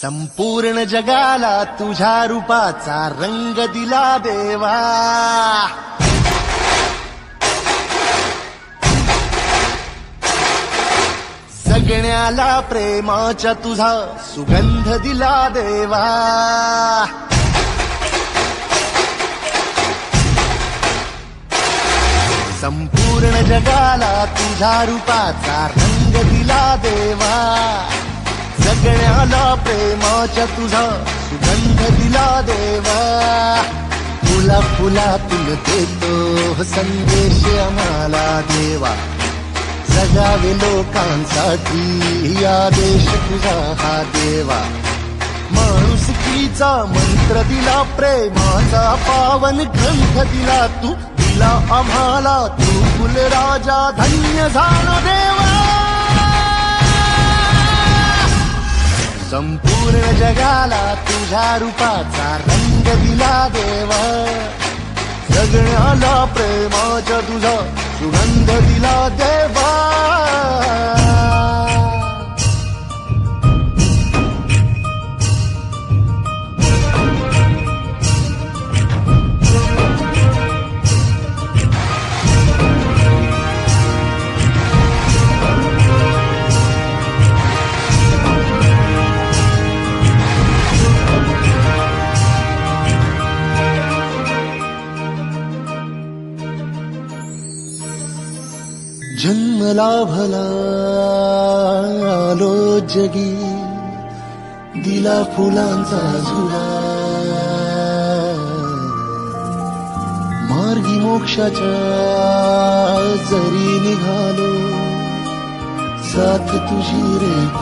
संपूर्ण जगाला तुझ्या रूपाचा रंग दिला देवा. जगण्याला प्रेमाच्या तुझा सुगंध दिला देवा. संपूर्ण जगाला तुझ्या रूपाचा रंग दिला देवा. जगण्याला प्रेमाच्या तुझा सुगंध दिला देवा. फुला फुलातून देतो संदेश आम्हाला देवा. जगावे लोकांसाठी आदेश तुझा हा देवा. माणुसकीचा मंत्र दिला, प्रेमाचा पावन ग्रंथ दिला तू. दिला आम्हाला तू फुलराजा, धन्य झालो देवा. संपूर्ण जगाला तुझ्या रूपाचा रंग दिला देवा. जगण्याला प्रेमाच्या तुझा सुगंध दिला देवा. जन्मला भला आलो जगी, दिला फुलांचा झुला. मार्गी मोक्षाच्या जरी निघालो, साथ तुझी रे.